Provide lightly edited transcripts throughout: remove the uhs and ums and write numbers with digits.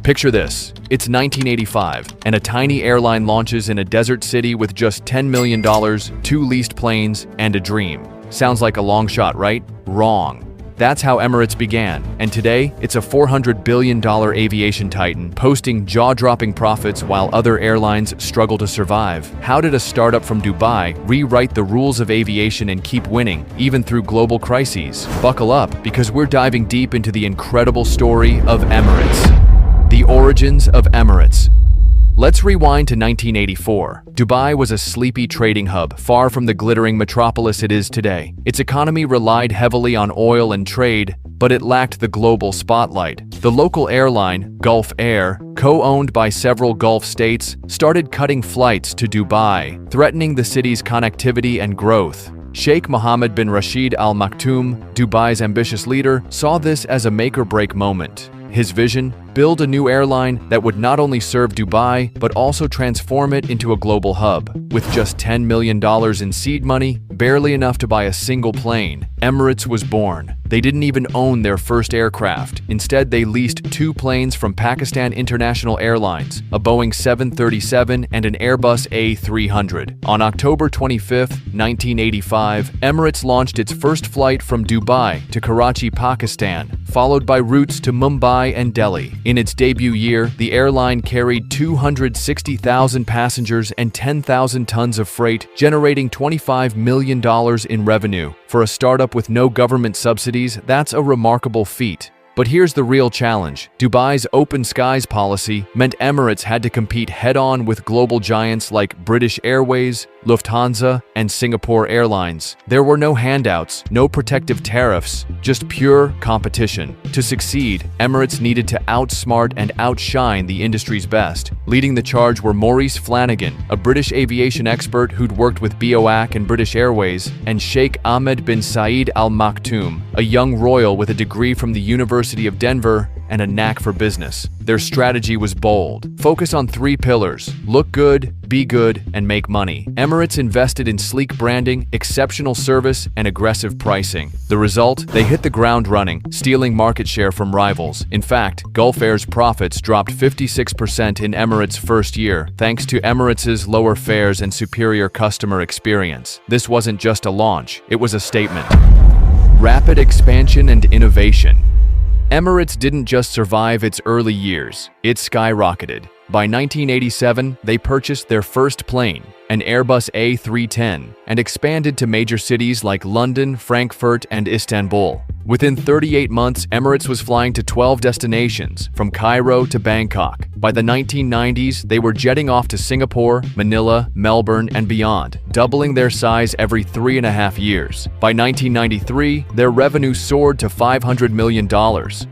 Picture this. It's 1985, and a tiny airline launches in a desert city with just $10 million, 2 leased planes, and a dream. Sounds like a long shot, right? Wrong. That's how Emirates began, and today, it's a $400 billion aviation titan, posting jaw-dropping profits while other airlines struggle to survive. How did a startup from Dubai rewrite the rules of aviation and keep winning, even through global crises? Buckle up, because we're diving deep into the incredible story of Emirates. The origins of Emirates. Let's rewind to 1984. Dubai was a sleepy trading hub, far from the glittering metropolis it is today. Its economy relied heavily on oil and trade, but it lacked the global spotlight. The local airline, Gulf Air, co-owned by several Gulf states, started cutting flights to Dubai, threatening the city's connectivity and growth. Sheikh Mohammed bin Rashid Al Maktoum, Dubai's ambitious leader, saw this as a make-or-break moment. His vision? Build a new airline that would not only serve Dubai, but also transform it into a global hub. With just $10 million in seed money, barely enough to buy a single plane, Emirates was born. They didn't even own their first aircraft. Instead, they leased 2 planes from Pakistan International Airlines, a Boeing 737 and an Airbus A300. On October 25, 1985, Emirates launched its first flight from Dubai to Karachi, Pakistan, followed by routes to Mumbai and Delhi. In its debut year, the airline carried 260,000 passengers and 10,000 tons of freight, generating $25 million in revenue. For a startup with no government subsidies, that's a remarkable feat. But here's the real challenge. Dubai's open skies policy meant Emirates had to compete head-on with global giants like British Airways, Lufthansa, and Singapore Airlines. There were no handouts, no protective tariffs, just pure competition. To succeed, Emirates needed to outsmart and outshine the industry's best. Leading the charge were Maurice Flanagan, a British aviation expert who'd worked with BOAC and British Airways, and Sheikh Ahmed bin Saeed Al Maktoum, a young royal with a degree from the University of Denver and a knack for business. Their strategy was bold. Focus on 3 pillars: look good, be good, and make money. Emirates invested in sleek branding, exceptional service, and aggressive pricing. The result? They hit the ground running, stealing market share from rivals. In fact, Gulf Air's profits dropped 56% in Emirates' first year, thanks to Emirates' lower fares and superior customer experience. This wasn't just a launch, it was a statement. Rapid expansion and innovation. Emirates didn't just survive its early years, it skyrocketed. By 1987, they purchased their first plane, an Airbus A310, and expanded to major cities like London, Frankfurt, and Istanbul. Within 38 months, Emirates was flying to 12 destinations, from Cairo to Bangkok. By the 1990s, they were jetting off to Singapore, Manila, Melbourne, and beyond, doubling their size every 3.5 years. By 1993, their revenue soared to $500 million,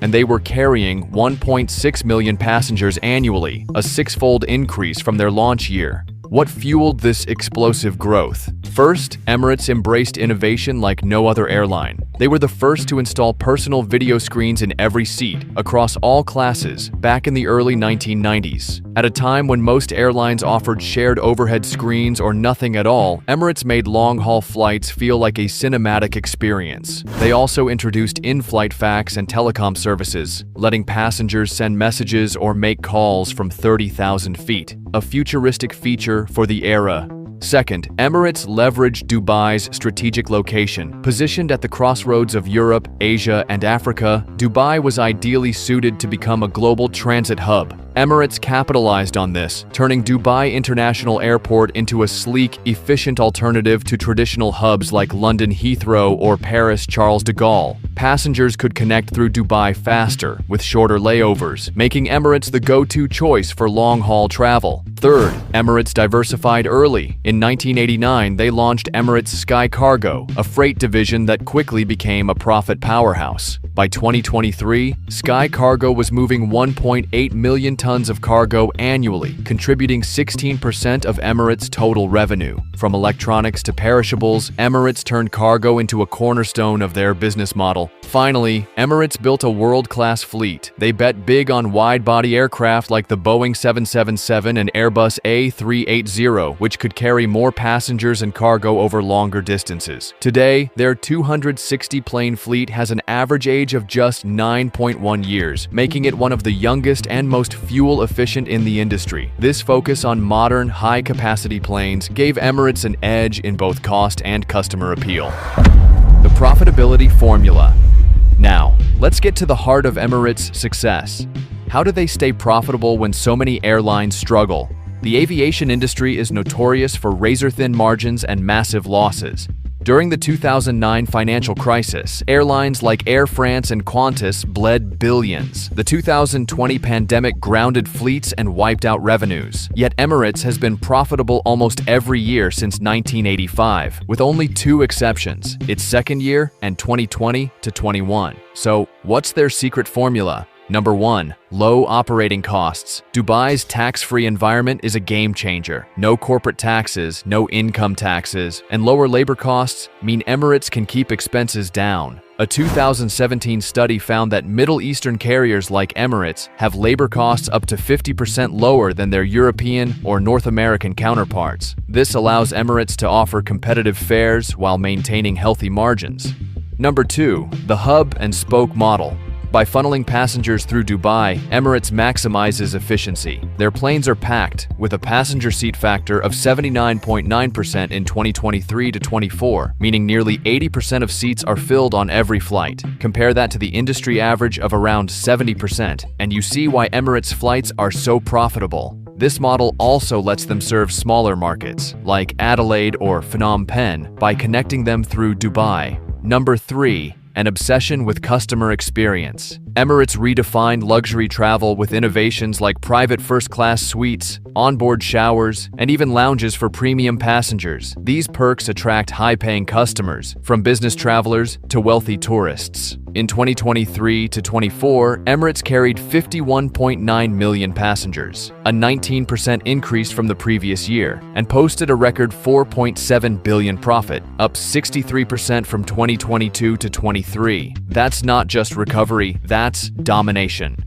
and they were carrying 1.6 million passengers annually, a 6-fold increase from their launch year. What fueled this explosive growth? First, Emirates embraced innovation like no other airline. They were the first to install personal video screens in every seat, across all classes, back in the early 1990s. At a time when most airlines offered shared overhead screens or nothing at all, Emirates made long-haul flights feel like a cinematic experience. They also introduced in-flight fax and telecom services, letting passengers send messages or make calls from 30,000 feet, a futuristic feature for the era. Second, Emirates leveraged Dubai's strategic location. Positioned at the crossroads of Europe, Asia, and Africa, Dubai was ideally suited to become a global transit hub. Emirates capitalized on this, turning Dubai International Airport into a sleek, efficient alternative to traditional hubs like London Heathrow or Paris Charles de Gaulle. Passengers could connect through Dubai faster, with shorter layovers, making Emirates the go-to choice for long-haul travel. Third, Emirates diversified early. In 1989, they launched Emirates Sky Cargo, a freight division that quickly became a profit powerhouse. By 2023, Sky Cargo was moving 1.8 million tons of cargo annually, contributing 16% of Emirates' total revenue. From electronics to perishables, Emirates turned cargo into a cornerstone of their business model. Finally, Emirates built a world-class fleet. They bet big on wide-body aircraft like the Boeing 777 and Airbus Airbus A380, which could carry more passengers and cargo over longer distances. Today, their 260-plane fleet has an average age of just 9.1 years, making it one of the youngest and most fuel-efficient in the industry. This focus on modern, high-capacity planes gave Emirates an edge in both cost and customer appeal. The profitability formula. Now, let's get to the heart of Emirates' success. How do they stay profitable when so many airlines struggle? The aviation industry is notorious for razor-thin margins and massive losses. During the 2009 financial crisis, airlines like Air France and Qantas bled billions. The 2020 pandemic grounded fleets and wiped out revenues. Yet Emirates has been profitable almost every year since 1985, with only two exceptions, its second year and 2020 to 21. So, what's their secret formula? Number 1. Low operating costs. Dubai's tax-free environment is a game changer. No corporate taxes, no income taxes, and lower labor costs mean Emirates can keep expenses down. A 2017 study found that Middle Eastern carriers like Emirates have labor costs up to 50% lower than their European or North American counterparts. This allows Emirates to offer competitive fares while maintaining healthy margins. Number 2. The hub and spoke model. By funneling passengers through Dubai, Emirates maximizes efficiency. Their planes are packed, with a passenger seat factor of 79.9% in 2023 to 24, meaning nearly 80% of seats are filled on every flight. Compare that to the industry average of around 70%, and you see why Emirates flights are so profitable. This model also lets them serve smaller markets, like Adelaide or Phnom Penh, by connecting them through Dubai. Number 3. An obsession with customer experience. Emirates redefined luxury travel with innovations like private first-class suites, onboard showers, and even lounges for premium passengers. These perks attract high-paying customers, from business travelers to wealthy tourists. In 2023 to 24, Emirates carried 51.9 million passengers, a 19% increase from the previous year, and posted a record 4.7 billion profit, up 63% from 2022 to 23. That's not just recovery, that's domination.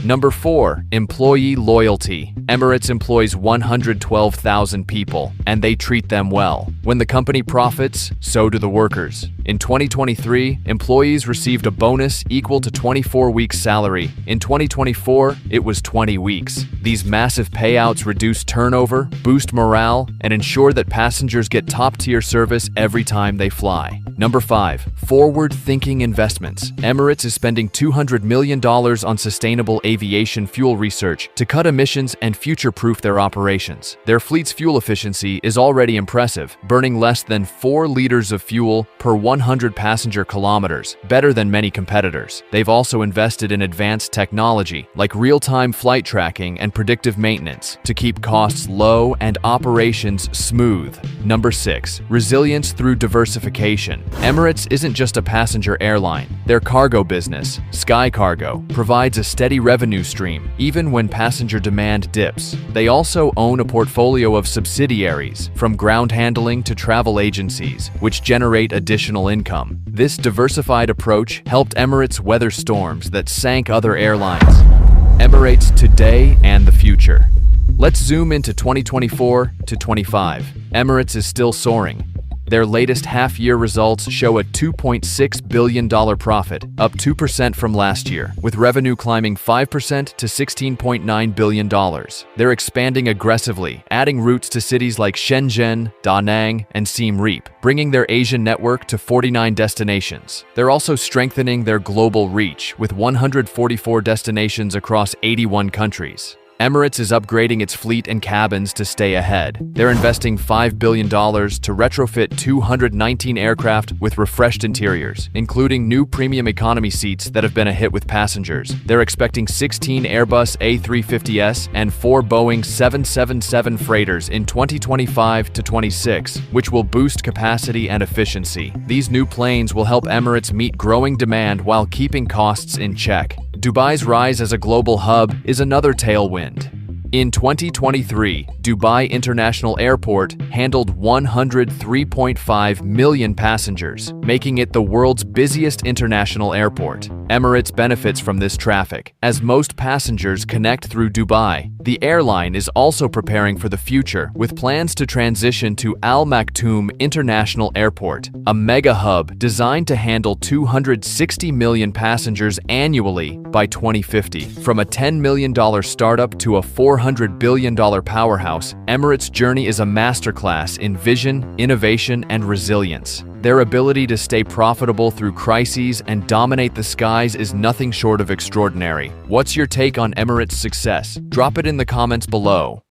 Number 4. Employee loyalty. Emirates employs 112,000 people, and they treat them well. When the company profits, so do the workers. In 2023, employees received a bonus equal to 24 weeks' salary. In 2024, it was 20 weeks. These massive payouts reduce turnover, boost morale, and ensure that passengers get top-tier service every time they fly. Number 5. Forward-thinking investments. Emirates is spending $200 million on sustainable aviation fuel research to cut emissions and future-proof their operations. Their fleet's fuel efficiency is already impressive, burning less than 4 liters of fuel per 100 passenger kilometers, better than many competitors. They've also invested in advanced technology, like real-time flight tracking and predictive maintenance, to keep costs low and operations smooth. Number 6. Resilience through diversification. Emirates isn't just a passenger airline. Their cargo business, Sky Cargo, provides a steady revenue stream, even when passenger demand dips. They also own a portfolio of subsidiaries, from ground handling to travel agencies, which generate additional income. This diversified approach helped Emirates weather storms that sank other airlines. Emirates today and the future. Let's zoom into 2024 to 25. Emirates is still soaring. Their latest half-year results show a $2.6 billion profit, up 2% from last year, with revenue climbing 5% to $16.9 billion. They're expanding aggressively, adding routes to cities like Shenzhen, Da Nang, and Siem Reap, bringing their Asian network to 49 destinations. They're also strengthening their global reach, with 144 destinations across 81 countries. Emirates is upgrading its fleet and cabins to stay ahead. They're investing $5 billion to retrofit 219 aircraft with refreshed interiors, including new premium economy seats that have been a hit with passengers. They're expecting 16 Airbus A350s and 4 Boeing 777 freighters in 2025 to 26, which will boost capacity and efficiency. These new planes will help Emirates meet growing demand while keeping costs in check. Dubai's rise as a global hub is another tailwind. In 2023, Dubai International Airport handled 103.5 million passengers, making it the world's busiest international airport. Emirates benefits from this traffic, as most passengers connect through Dubai. The airline is also preparing for the future with plans to transition to Al Maktoum International Airport, a mega hub designed to handle 260 million passengers annually by 2050. From a $10 million startup to a $400 billion powerhouse, Emirates' journey is a masterclass in vision, innovation, and resilience. Their ability to stay profitable through crises and dominate the skies is nothing short of extraordinary. What's your take on Emirates' success? Drop it in the comments below.